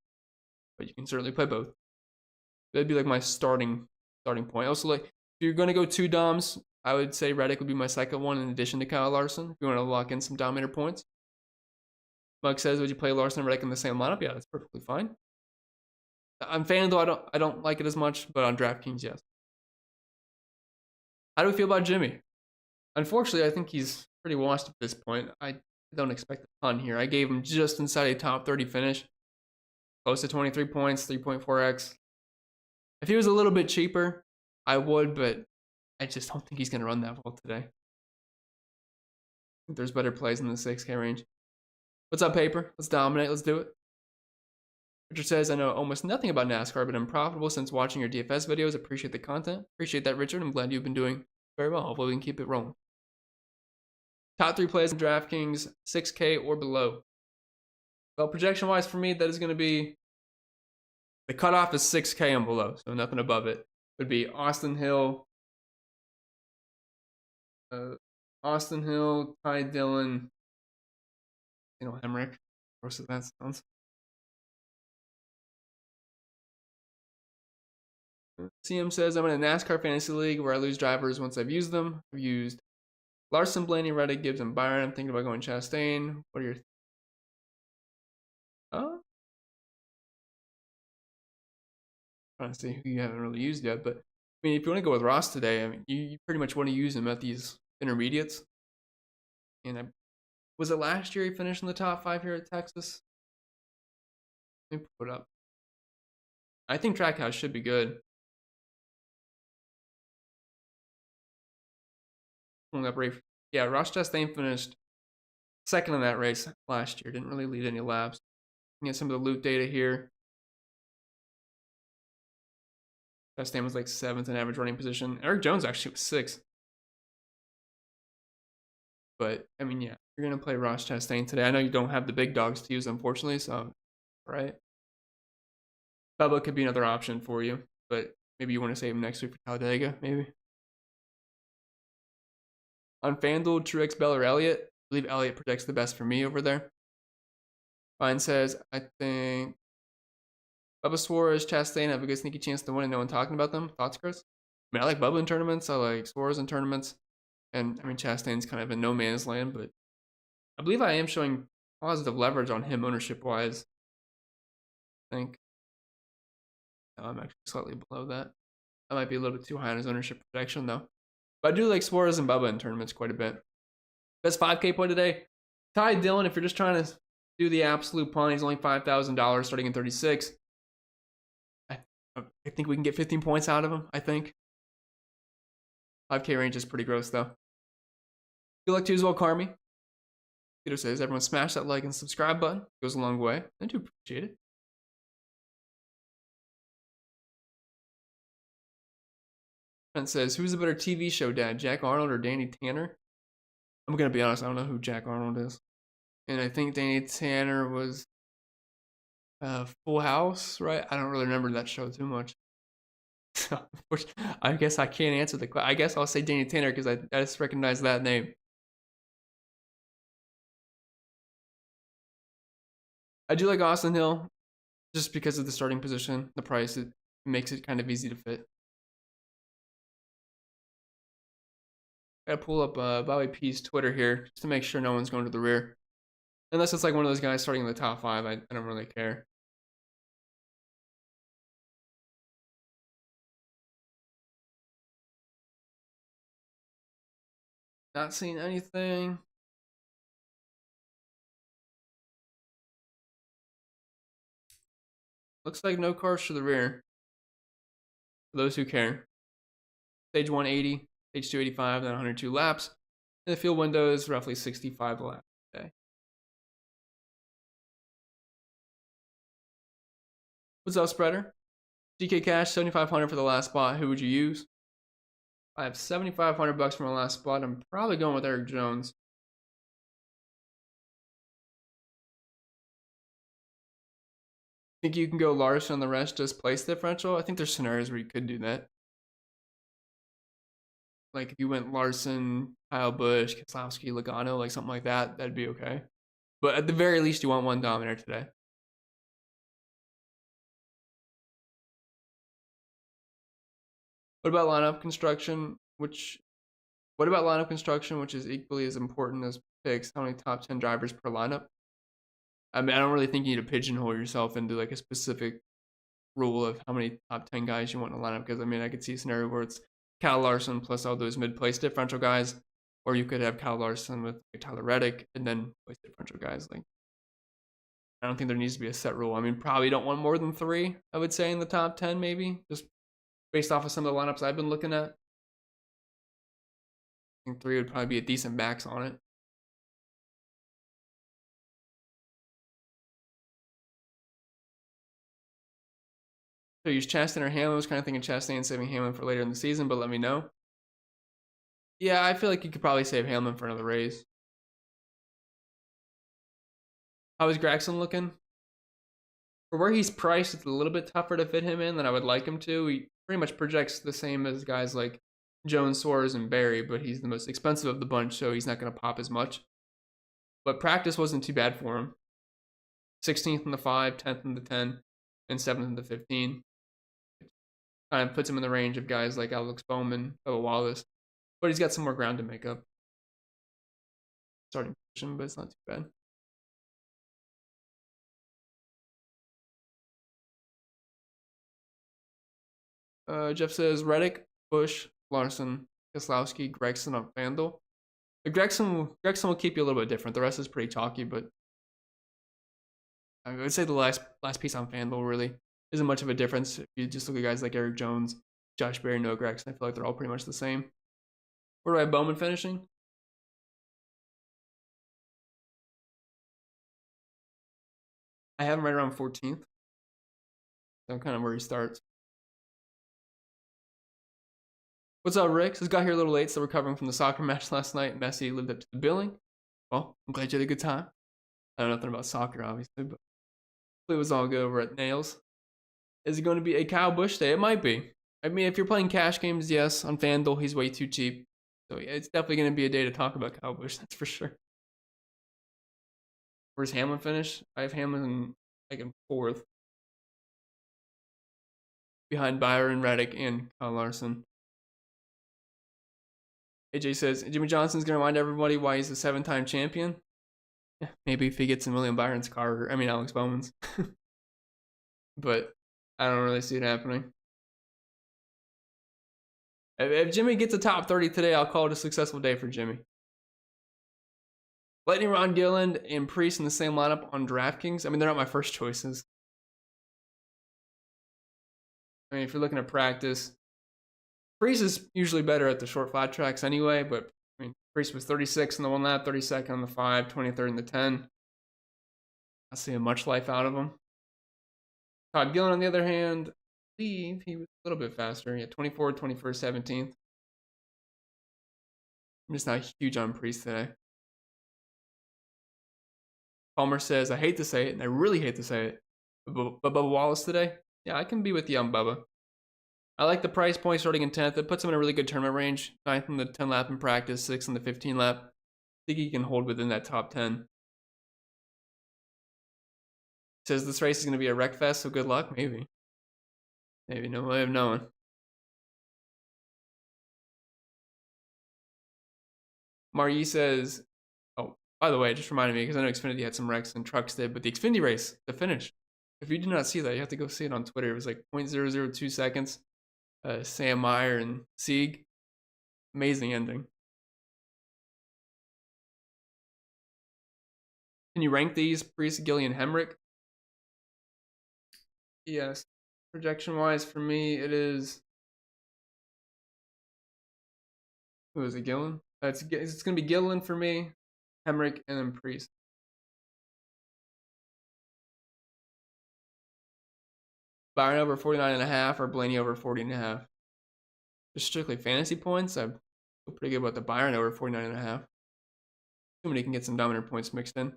but you can certainly play both. That'd be like my starting point. Also, like if you're going to go 2 Doms, I would say Reddick would be my second one in addition to Kyle Larson. If you want to lock in some Dominator points. Mug says, would you play Larson and Reddick in the same lineup? Yeah, that's perfectly fine. On FanDuel, I don't like it as much, but on DraftKings, yes. How do we feel about Jimmy? Unfortunately, I think he's pretty washed at this point. I don't expect a ton here. I gave him just inside a top 30 finish. Close to 23 points, 3.4x. If he was a little bit cheaper, I would, but I just don't think he's going to run that well today. I think there's better plays in the 6K range. What's up, Paper? Let's dominate. Let's do it. Richard says, I know almost nothing about NASCAR, but I'm profitable since watching your DFS videos. Appreciate the content. Appreciate that, Richard. I'm glad you've been doing very well. Hopefully we can keep it rolling. Top 3 plays in DraftKings, 6K or below. Well, projection-wise for me, that is going to be, the cutoff is 6K and below, so nothing above it. It would be Austin Hill, Ty Dillon, Hemrick. Most of that sounds. CM says, I'm in a NASCAR fantasy league where I lose drivers once I've used them. I've used Larson, Blaney, Reddick, Gibbs, and Byron. I'm thinking about going Chastain. What are your trying to see who you haven't really used yet, but I mean, if you want to go with Ross today, I mean, you pretty much want to use him at these intermediates. And was it last year he finished in the top 5 here at Texas? Let me pull it up. I think Trackhouse should be good. Pulling up race. Yeah, Ross Chastain finished second in that race last year. Didn't really lead any laps. Get some of the loot data here. Chastain was like 7th in average running position. Eric Jones actually was 6th. But, I mean, yeah, you're going to play Ross Chastain today. I know you don't have the big dogs to use, unfortunately, so, right? Bubba could be another option for you, but maybe you want to save him next week for Talladega, maybe. On FanDuel, Truex, Bell, or Elliott. I believe Elliott projects the best for me over there. Fine says, I think Bubba, Suarez, Chastain have a good sneaky chance to win and no one talking about them. Thoughts, Chris? I mean, I like Bubba in tournaments. I like Suarez in tournaments. And, I mean, Chastain's kind of in no man's land, but I believe I am showing positive leverage on him ownership-wise. I think I'm actually slightly below that. That might be a little bit too high on his ownership projection, though. But I do like Suarez and Bubba in tournaments quite a bit. Best 5K play today. Ty Dillon, if you're just trying to do the absolute punt, he's only $5,000 starting in 36. I think we can get 15 points out of him, I think. 5K range is pretty gross, though. Good luck to you as well, Carmi. Peter says, everyone smash that like and subscribe button. It goes a long way. I do appreciate it. Trent says, who's a better TV show dad, Jack Arnold or Danny Tanner? I'm going to be honest, I don't know who Jack Arnold is. And I think Danny Tanner was Full House, right? I don't really remember that show too much. So, I guess I can't answer the question. I guess I'll say Danny Tanner because I just recognize that name. I do like Austin Hill just because of the starting position, the price. It makes it kind of easy to fit. I gotta pull up Bobby P's Twitter here just to make sure no one's going to the rear. Unless it's like one of those guys starting in the top 5, I don't really care. Not seeing anything. Looks like no cars to the rear. For those who care. Stage 180, stage 285, then 102 laps. And the field window is roughly 65 laps a day. What's up, spreader? GK Cash, 7,500 for the last spot. Who would you use? I have 7,500 bucks for my last spot. I'm probably going with Eric Jones. Think you can go Larson on the rest, just place differential? I think there's scenarios where you could do that. Like if you went Larson, Kyle Busch, Keselowski, Logano, like something like that, that'd be okay. But at the very least, you want one dominator today. What about lineup construction? What about lineup construction, which is equally as important as picks? How many top 10 drivers per lineup? I mean, I don't really think you need to pigeonhole yourself into like a specific rule of how many top 10 guys you want in a lineup. Because I mean, I could see a scenario where it's Kyle Larson plus all those mid-place differential guys, or you could have Kyle Larson with like Tyler Reddick and then place differential guys. Like, I don't think there needs to be a set rule. I mean, probably don't want more than 3. I would say in the top 10, maybe just based off of some of the lineups I've been looking at. I think 3 would probably be a decent max on it. So use Chastain or Hamlin. I was kind of thinking Chastain and saving Hamlin for later in the season, but let me know. Yeah, I feel like you could probably save Hamlin for another race. How is Gragson looking? For where he's priced, it's a little bit tougher to fit him in than I would like him to. He pretty much projects the same as guys like Jones, Suarez, and Barry, but he's the most expensive of the bunch, so he's not going to pop as much. But practice wasn't too bad for him. 16th in the 5, 10th in the 10, and 7th in the 15. Kind of puts him in the range of guys like Alex Bowman, Bubba Wallace. But he's got some more ground to make up. Starting position, but it's not too bad. Jeff says Reddick, Busch, Larson, Keselowski, Gregson on FanDuel. Gregson will keep you a little bit different. The rest is pretty chalky, but I would say the last piece on FanDuel really isn't much of a difference. If you just look at guys like Eric Jones, Josh Berry, Noah Gregson, I feel like they're all pretty much the same. Where do I have Bowman finishing? I have him right around 14th. So kind of where he starts. What's up, Rick? Just got here a little late, still recovering from the soccer match last night. Messi lived up to the billing. Well, I'm glad you had a good time. I know nothing about soccer, obviously, but it was all good over at Nails. Is it going to be a Kyle Busch day? It might be. I mean, if you're playing cash games, yes. On FanDuel, he's way too cheap. So yeah, it's definitely going to be a day to talk about Kyle Busch, that's for sure. Where's Hamlin finish? I have Hamlin like in 4th. Behind Byron, Reddick, and Kyle Larson. AJ says, Jimmy Johnson's going to remind everybody why he's a 7-time champion. Yeah, maybe if he gets in William Byron's car, Alex Bowman's. But I don't really see it happening. If Jimmy gets a top 30 today, I'll call it a successful day for Jimmy. Lightning Ron Gilliland and Priest in the same lineup on DraftKings. I mean, they're not my first choices. I mean, if you're looking at practice, Priest is usually better at the short flat tracks anyway, but I mean, Priest was 36 in the 1 lap, 32nd on the 5, 23rd in the 10. I see a much life out of him. Todd Gillen, on the other hand, I believe he was a little bit faster. Yeah, 24th, 21st, 17th. I'm just not huge on Priest today. Palmer says, I hate to say it, and I really hate to say it, but Bubba Wallace today? Yeah, I can be with you on Bubba. I like the price point starting in 10th. It puts him in a really good tournament range. 9th in the 10 lap in practice, 6th in the 15 lap. I think he can hold within that top 10. Says this race is going to be a wreck fest, so good luck. Maybe. Maybe, no way of knowing. Marie says, oh, by the way, it just reminded me, because I know Xfinity had some wrecks and trucks did, but the Xfinity race, the finish, if you did not see that, you have to go see it on Twitter. It was like 0.002 seconds. Sam Meyer and Sieg. Amazing ending. Can you rank these? Priest, Gillian, Hemrick? Yes. Projection-wise, for me, it is... Who is it, Gillen? It's going to be Gillen for me, Hemrick, and then Priest. Byron over 49.5 or Blaney over 40.5. Just strictly fantasy points, I feel pretty good about the Byron over 49.5. Somebody can get some dominant points mixed in.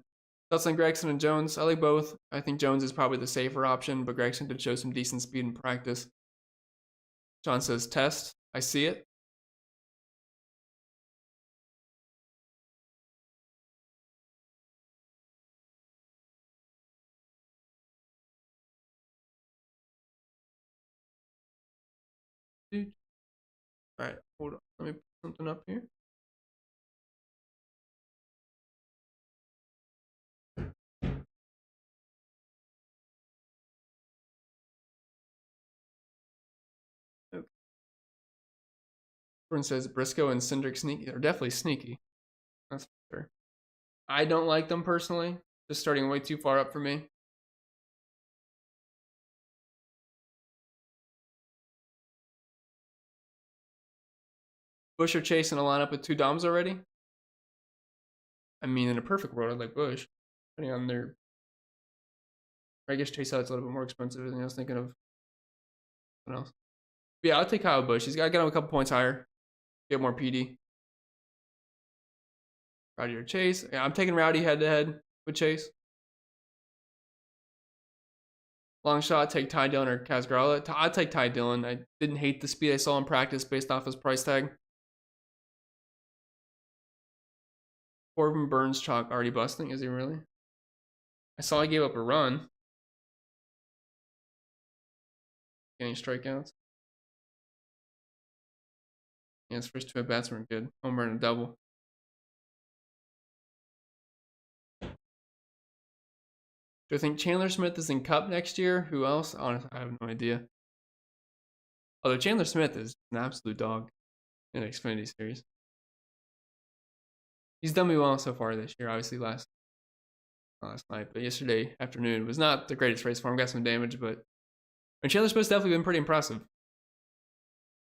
Thoughts on Gregson and Jones? I like both. I think Jones is probably the safer option, but Gregson did show some decent speed in practice. John says test. I see it. All right, hold on. Let me put something up here. Okay. Everyone says Briscoe and Cindric sneaky. They're definitely sneaky. That's for sure. I don't like them personally. Just starting way too far up for me. Bush or Chase in a lineup with 2 Doms already? I mean, in a perfect world, I'd like Bush. Depending on their... I guess Chase Elliott's a little bit more expensive than I was thinking of. What else? But yeah, I'll take Kyle Busch. He's got to get him a couple points higher. Get more PD. Rowdy or Chase. Yeah, I'm taking Rowdy head-to-head with Chase. Long shot, take Ty Dillon or Casgarla. I'd take Ty Dillon. I didn't hate the speed I saw in practice based off his price tag. Corbin Burns chalk already busting. Is he really? I saw he gave up a run. Any strikeouts? Yeah, his first 2 at-bats weren't good. Home run and double. Do I think Chandler Smith is in Cup next year? Who else? Honestly, I have no idea. Although Chandler Smith is an absolute dog in the Xfinity series. He's done me well so far this year. Obviously last night, but yesterday afternoon was not the greatest race for him. Got some damage, but Chandler Smith's definitely been pretty impressive.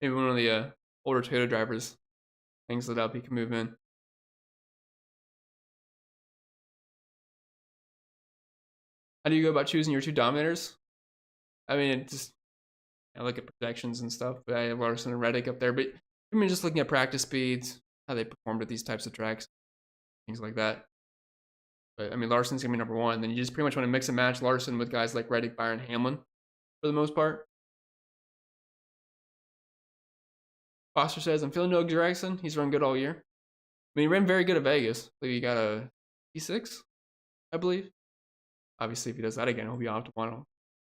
Maybe one of the older Toyota drivers hangs it up. He can move in. How do you go about choosing your two dominators? I mean, I look at projections and stuff, but I have Larson and Reddick up there. But I mean, just looking at practice speeds, how they performed at these types of tracks, things like that. But I mean, Larson's gonna be number one. Then you just pretty much want to mix and match Larson with guys like Reddick, Byron, Hamlin, for the most part. Foster says, I'm feeling no Jackson. He's run good all year. I mean, he ran very good at Vegas. I believe he got a P6, I believe. Obviously, if he does that again, he'll be optimal.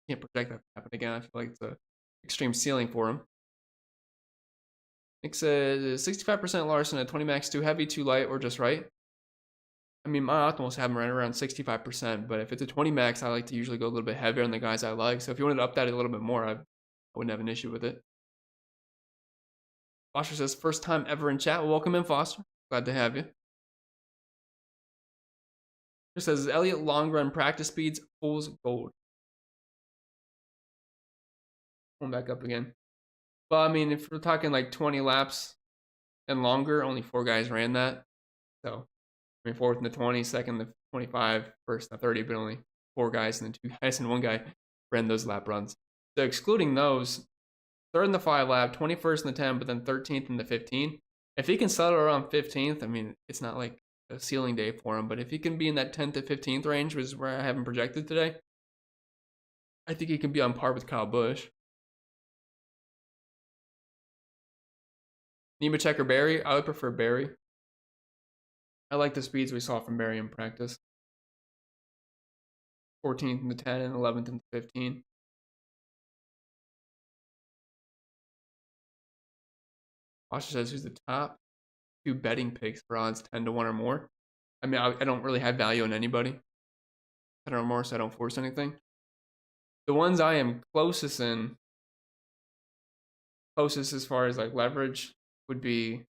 Can't project that to happen again. I feel like it's an extreme ceiling for him. Nick says 65% Larson at 20 max, too heavy, too light, or just right. I mean, my optimals have him right around 65%, but if it's a 20 max, I like to usually go a little bit heavier on the guys I like. So if you wanted to up that a little bit more, I wouldn't have an issue with it. Foster says, first time ever in chat. Well, welcome in, Foster. Glad to have you. It says, Elliott long run practice speeds, fool's gold. Going back up again. Well, I mean, if we're talking like 20 laps and longer, only 4 guys ran that. So, I mean, fourth in the 20, second in the 25, first in the 30, but only 4 guys and then 2 guys and 1 guy ran those lap runs. So, excluding those, third in the 5 lap, 21st in the 10, but then 13th in the 15. If he can settle around 15th, I mean, it's not like a ceiling day for him, but if he can be in that 10th to 15th range, which is where I have him projected today, I think he can be on par with Kyle Busch. Nemechek or Barry? I would prefer Barry. I like the speeds we saw from Barry in practice. 14th in the 10 and 11th in the 15. Foster says, who's the top 2 betting picks for odds 10 to 1 or more? I mean, I don't really have value on anybody. 10 or more, so I don't force anything. The ones I am closest as far as like leverage would be, I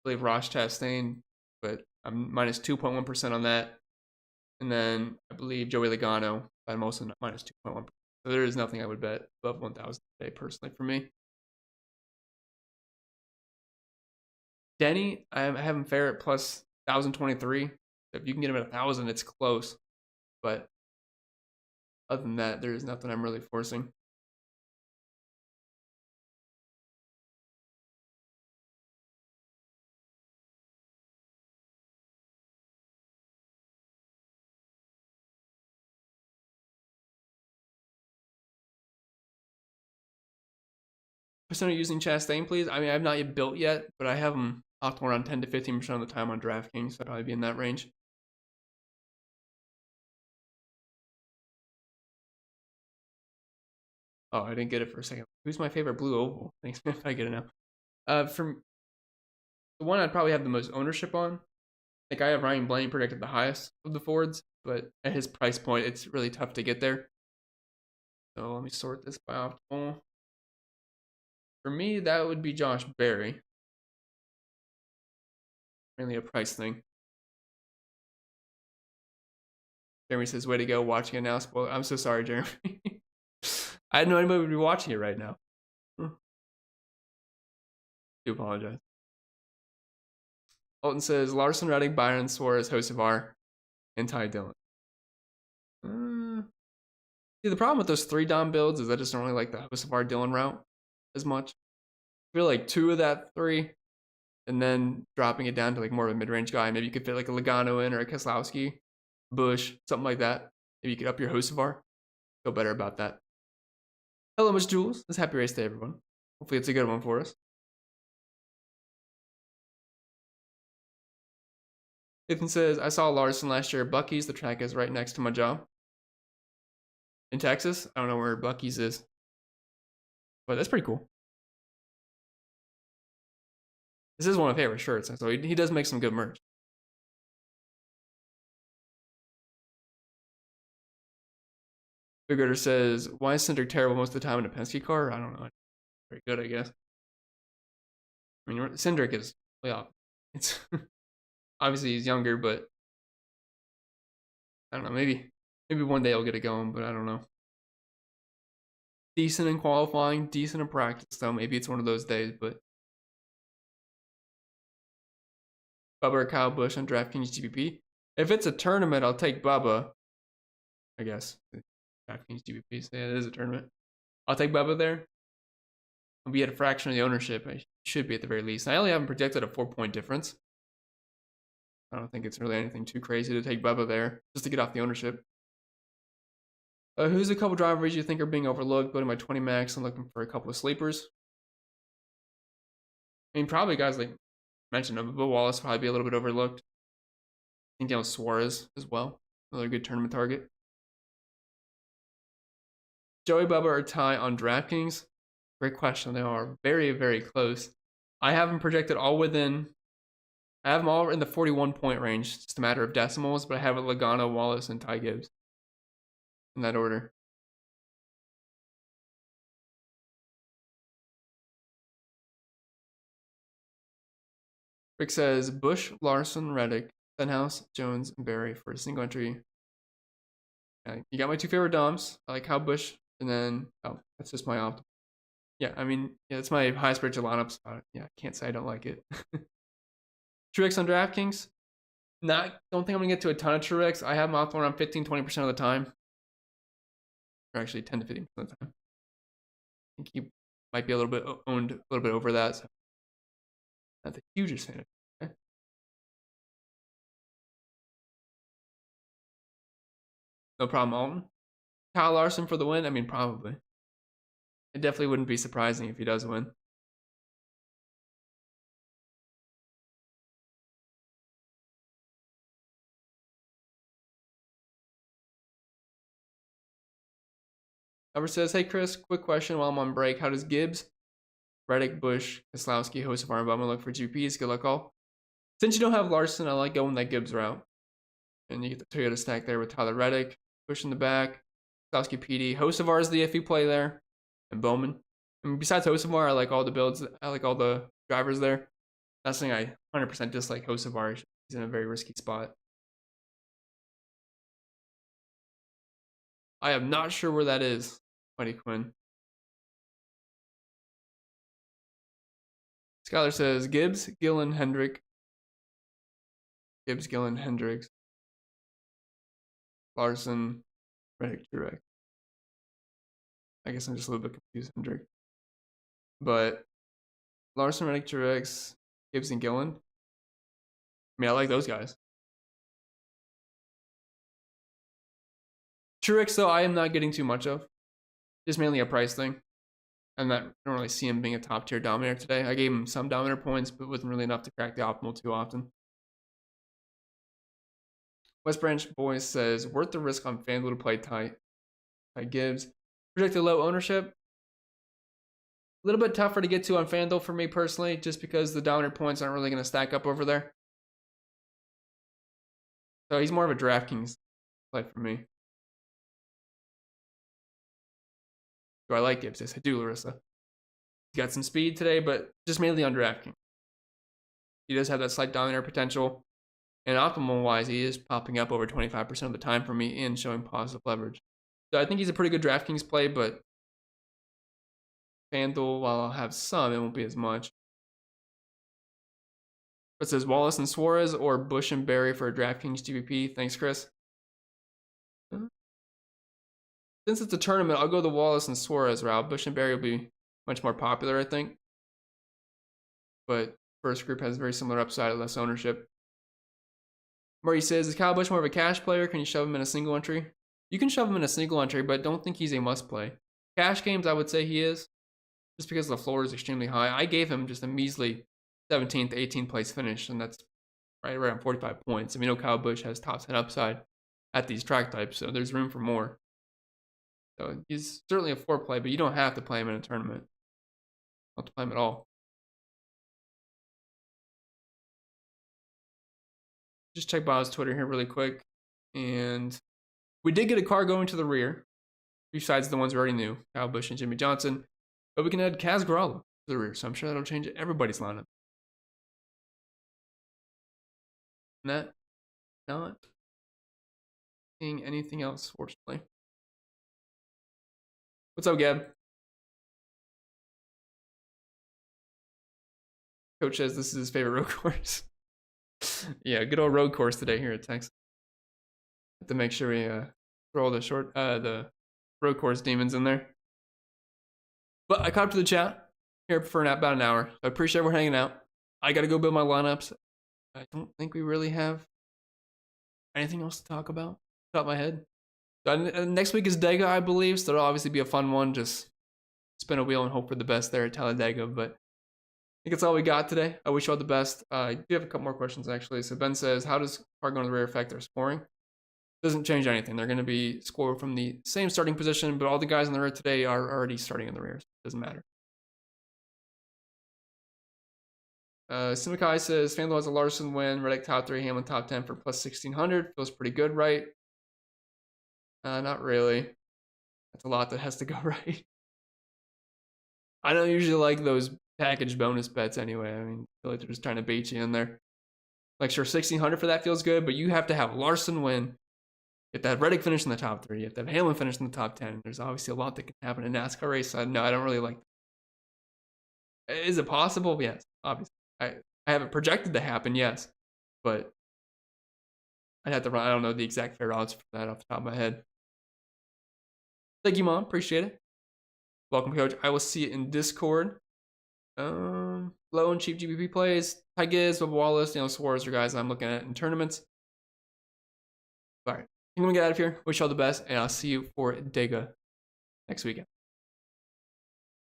believe, Ross Chastain, but I'm minus 2.1% on that. And then I believe Joey Logano, I'm also minus 2.1%. So there is nothing I would bet above 1,000 today personally for me. Denny, I have him fair at plus 1,023. If you can get him at 1,000, it's close. But other than that, there is nothing I'm really forcing. Percent using Chastain, please. I mean, I have not yet built yet, but I have them optimal around 10 to 15% of the time on DraftKings, so I'd probably be in that range. Oh, I didn't get it for a second. Who's my favorite blue oval? Thanks, I get it now. From the one I'd probably have the most ownership on, like I have Ryan Blaney predicted the highest of the Fords, but at his price point, it's really tough to get there. So let me sort this by optimal. For me, that would be Josh Berry. Mainly a price thing. Jeremy says, way to go, watching it now. Spoiler. I'm so sorry, Jeremy. I didn't know anybody would be watching it right now. I do apologize. Alton says, Larson, Reddick, Byron, Suarez, Hocevar, and Ty Dillon. See, the problem with those 3 Dom builds is I just don't really like the Hocevar Dillon route as much. I feel like 2 of that 3, and then dropping it down to like more of a mid-range guy. Maybe you could fit like a Logano in or a Keselowski, Bush, something like that. Maybe you could up your Hocevar. Feel better about that. Hello, Miss Jules. It's happy race day, everyone. Hopefully it's a good one for us. Ethan says, I saw Larson last year at Buc-ee's. The track is right next to my job. In Texas? I don't know where Buc-ee's is. But that's pretty cool. This is one of my favorite shirts, so he does make some good merch. Bigger says, why is Cindric terrible most of the time in a Penske car? I don't know. Very good, I guess. I mean, Cindric is way off. It's obviously he's younger, but I don't know. Maybe one day he'll get it going, but I don't know. Decent in qualifying, decent in practice, though. Maybe it's one of those days, but Bubba or Kyle Busch on DraftKings GPP. If it's a tournament, I'll take Bubba. I guess DraftKings GPP. So yeah, it is a tournament. I'll take Bubba there. I'll be at a fraction of the ownership. I should be at the very least. I only haven't projected a 4-point difference. I don't think it's really anything too crazy to take Bubba there just to get off the ownership. Who's a couple drivers you think are being overlooked? Go to my 20 max. I'm looking for a couple of sleepers. I mean, probably guys like mentioned them, but Wallace probably be a little bit overlooked. I think Suarez as well. Another good tournament target. Joey, Bubba, or Ty on DraftKings? Great question. They are very, very close. I have them projected all within. I have them all in the 41-point range. It's just a matter of decimals, but I have Logano, Wallace, and Ty Gibbs in that order. Rick says Busch, Larson, Reddick, Stenhouse, Jones, and Barry for a single entry. Okay, you got my two favorite Doms. I like Kyle Busch, and then that's just my opt. Yeah, I mean, yeah, it's my highest rated lineup spot. Yeah, I can't say I don't like it. Truex on DraftKings. Don't think I'm gonna get to a ton of Truex. I have him off around 15-20% of the time, or actually 10 to 15% of the time. I think he might be a little bit owned, a little bit over that. So not the hugest fan. Okay. No problem, Alton. Kyle Larson for the win. I mean, probably. It definitely wouldn't be surprising if he does win. Albert says, hey, Chris, quick question while I'm on break. How does Gibbs, Reddick, Busch, Keselowski, host of Armbama look for GPs? Good luck all. Since you don't have Larson, I like going that Gibbs route. And you get the Toyota stack there with Tyler Reddick, Busch in the back, Keselowski PD. Hocevar is the iffy play there, and Bowman. And besides Hocevar, I like all the builds. I like all the drivers there. Not saying I 100% dislike Hocevar. He's in a very risky spot. I am not sure where that is, Mighty Quinn. Skylar says Gibbs, Gillen, Hendrick. Gibbs, Gillen, Hendricks. Larson, Reddick, Truex. I guess I'm just a little bit confused, Hendrick. But Larson, Reddick, Truex, Gibbs, and Gillen. I mean, I like those guys. Truex, though, I am not getting too much of. Just mainly a price thing. I don't really see him being a top tier dominator today. I gave him some dominator points, but wasn't really enough to crack the optimal too often. West Branch Boys says, worth the risk on FanDuel to play Ty Gibbs. Projected low ownership. A little bit tougher to get to on FanDuel for me personally, just because the dominator points aren't really going to stack up over there. So he's more of a DraftKings play for me. Do I like Gibbs? Yes, I do, Larissa. He's got some speed today, but just mainly on DraftKings. He does have that slight dominator potential. And optimal-wise, he is popping up over 25% of the time for me and showing positive leverage. So I think he's a pretty good DraftKings play, but FanDuel, while I'll have some, it won't be as much. It says Wallace and Suarez or Busch and Barry for a DraftKings GPP. Thanks, Chris. Since it's a tournament, I'll go the Wallace and Suarez route. Busch and Barry will be much more popular, I think. But first group has very similar upside, less ownership. Murray says, is Kyle Busch more of a cash player? Can you shove him in a single entry? You can shove him in a single entry, but don't think he's a must play. Cash games, I would say he is, just because the floor is extremely high. I gave him just a measly 17th, 18th place finish, and that's right around 45 points. I mean, Kyle Busch has top 10 upside at these track types, so there's room for more. So he's certainly a floor play, but you don't have to play him in a tournament. Not to play him at all. Just check Bob's Twitter here really quick. And we did get a car going to the rear, besides the ones we already knew, Kyle Busch and Jimmy Johnson. But we can add Kaz Gralla to the rear, so I'm sure that'll change everybody's lineup. Not seeing anything else, fortunately. What's up, Gab? Coach says this is his favorite road course. Yeah, good old road course today here at Texas. Have to make sure we throw all the road course demons in there. But I caught up to the chat here for about an hour. So I appreciate everyone hanging out. I got to go build my lineups. I don't think we really have anything else to talk about. Top of my head. Next week is Dega, I believe. So it'll obviously be a fun one. Just spin a wheel and hope for the best there at Talladega. But I think that's all we got today. I wish you all the best. I do have a couple more questions, actually. So Ben says, how does car going to the rear affect their scoring? Doesn't change anything. They're going to be scored from the same starting position, but all the guys in the rear today are already starting in the rear. So it doesn't matter. Simikai says, FanDuel has a Larson win, Reddick top 3, Hamlin top 10 for plus 1,600. Feels pretty good, right? Not really. That's a lot that has to go right. I don't usually like those package bonus bets anyway. I mean, I feel like they're just trying to bait you in there. Like, sure, 1,600 for that feels good, but you have to have Larson win. You have to have Reddick finish in the top 3. You have to have Hamlin finish in the top 10. There's obviously a lot that can happen in a NASCAR race. No, I don't really like that. Is it possible? Yes, obviously. I have it projected to happen, yes. But I'd have to run. I don't know the exact fair odds for that off the top of my head. Thank you, Mom. Appreciate it. Welcome, Coach. I will see you in Discord. Low and cheap GPP plays. Ty Gibbs, Bubba Wallace, Suarez are guys I'm looking at in tournaments. All right. I'm going to get out of here. Wish you all the best, and I'll see you for Dega next weekend.